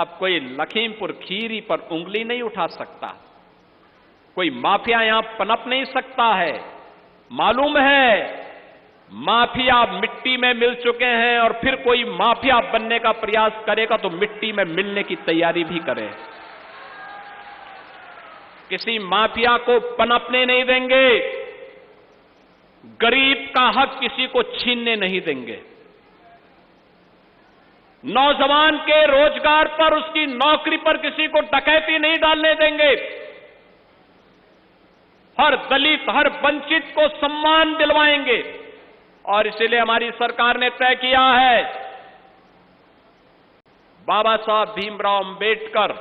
अब कोई लखीमपुर खीरी पर उंगली नहीं उठा सकता, कोई माफिया यहां पनप नहीं सकता है। मालूम है माफिया मिट्टी में मिल चुके हैं और फिर कोई माफिया बनने का प्रयास करेगा तो मिट्टी में मिलने की तैयारी भी करे। किसी माफिया को पनपने नहीं देंगे, गरीब का हक किसी को छीनने नहीं देंगे, नौजवान के रोजगार पर, उसकी नौकरी पर किसी को डकैती नहीं डालने देंगे, हर दलित, हर वंचित को सम्मान दिलवाएंगे। और इसलिए हमारी सरकार ने तय किया है, बाबा साहब भीमराव अंबेडकर,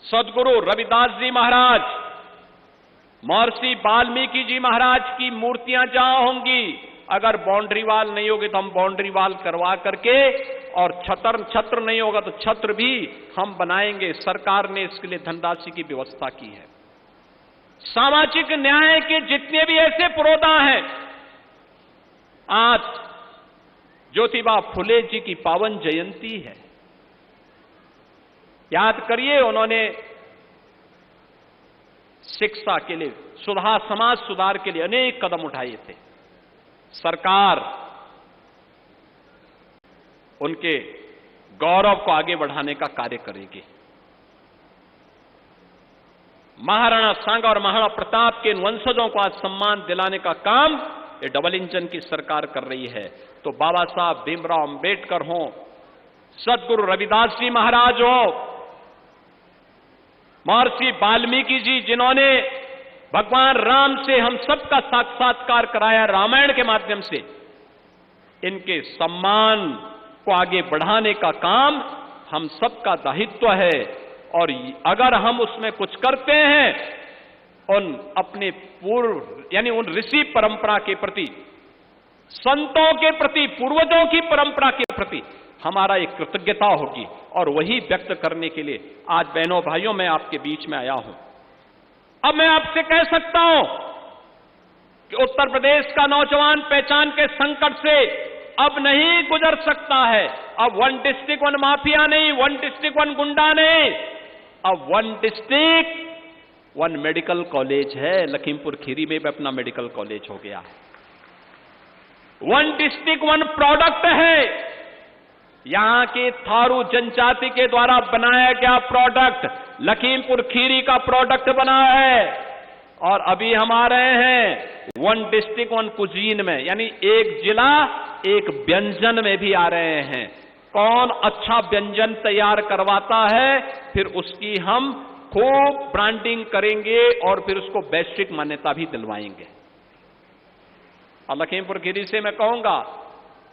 सदगुरु रविदास जी महाराज, महर्षि वाल्मीकि जी महाराज की मूर्तियां जहां होंगी, अगर बाउंड्री वाल नहीं होगी तो हम बाउंड्री वाल करवा करके, और छत्र नहीं होगा तो छत्र भी हम बनाएंगे। सरकार ने इसके लिए धनराशि की व्यवस्था की है। सामाजिक न्याय के जितने भी ऐसे पुरोधा हैं, आज ज्योतिबा फुले जी की पावन जयंती है। याद करिए, उन्होंने शिक्षा के लिए, समाज सुधार के लिए अनेक कदम उठाए थे। सरकार उनके गौरव को आगे बढ़ाने का कार्य करेगी। महाराणा सांगा और महाराणा प्रताप के वंशजों को आज सम्मान दिलाने का काम ये डबल इंजन की सरकार कर रही है। तो बाबा साहब भीमराव अंबेडकर हो, सदगुरु रविदास जी महाराज हो, महर्षि वाल्मीकि जी, जिन्होंने भगवान राम से हम सबका साक्षात्कार कराया रामायण के माध्यम से, इनके सम्मान को आगे बढ़ाने का काम हम सबका दायित्व है। और अगर हम उसमें कुछ करते हैं, उन अपने पूर्व यानी उन ऋषि परंपरा के प्रति, संतों के प्रति, पूर्वजों की परंपरा के प्रति हमारा एक कृतज्ञता होगी। और वही व्यक्त करने के लिए आज बहनों भाइयों मैं आपके बीच में आया हूं। अब मैं आपसे कह सकता हूं कि उत्तर प्रदेश का नौजवान पहचान के संकट से अब नहीं गुजर सकता है। अब 1 डिस्ट्रिक्ट 1 माफिया नहीं, 1 डिस्ट्रिक्ट 1 गुंडा नहीं, अब 1 डिस्ट्रिक्ट 1 मेडिकल कॉलेज है। लखीमपुर खीरी में भी अपना मेडिकल कॉलेज हो गया है। 1 डिस्ट्रिक्ट 1 प्रोडक्ट है। यहां के थारू जनजाति के द्वारा बनाया गया प्रोडक्ट लखीमपुर खीरी का प्रोडक्ट बना है। और अभी हम आ रहे हैं 1 डिस्ट्रिक्ट 1 कुजीन में, यानी एक जिला एक व्यंजन में भी आ रहे हैं। कौन अच्छा व्यंजन तैयार करवाता है, फिर उसकी हम खूब ब्रांडिंग करेंगे और फिर उसको वैश्विक मान्यता भी दिलवाएंगे। और लखीमपुर खीरी से मैं कहूंगा,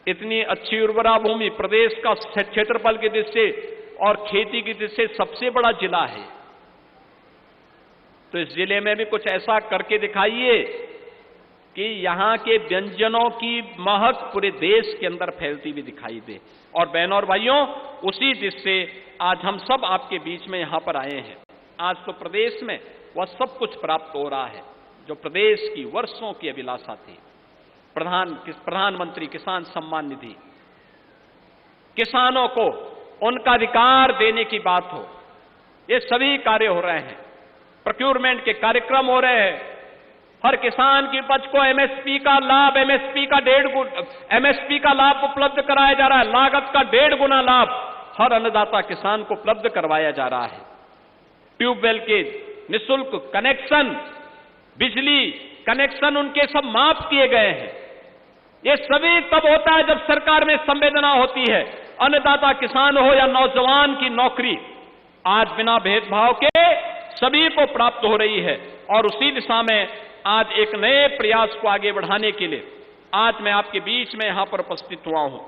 इतनी अच्छी उर्वरा भूमि, प्रदेश का क्षेत्रफल की दृष्टि से और खेती की दृष्टि से सबसे बड़ा जिला है। तो इस जिले में भी कुछ ऐसा करके दिखाइए कि यहां के व्यंजनों की महक पूरे देश के अंदर फैलती हुई दिखाई दे। और बहनों और भाइयों, उसी दृष्टि से आज हम सब आपके बीच में यहां पर आए हैं। आज तो प्रदेश में वह सब कुछ प्राप्त हो रहा है जो प्रदेश की वर्षों की अभिलाषा थी। प्रधानमंत्री किसान सम्मान निधि, किसानों को उनका अधिकार देने की बात हो, ये सभी कार्य हो रहे हैं। प्रोक्योरमेंट के कार्यक्रम हो रहे हैं। हर किसान की उपज को एमएसपी का लाभ, एमएसपी का लाभ उपलब्ध कराया जा रहा है। लागत का 1.5 गुना लाभ हर अन्नदाता किसान को उपलब्ध करवाया जा रहा है। ट्यूबवेल के निःशुल्क कनेक्शन, बिजली कनेक्शन उनके सब माफ किए गए हैं। ये सभी तब होता है जब सरकार में संवेदना होती है। अन्नदाता किसान हो या नौजवान की नौकरी, आज बिना भेदभाव के सभी को प्राप्त हो रही है। और उसी दिशा में आज एक नए प्रयास को आगे बढ़ाने के लिए आज मैं आपके बीच में यहां पर उपस्थित हुआ हूं।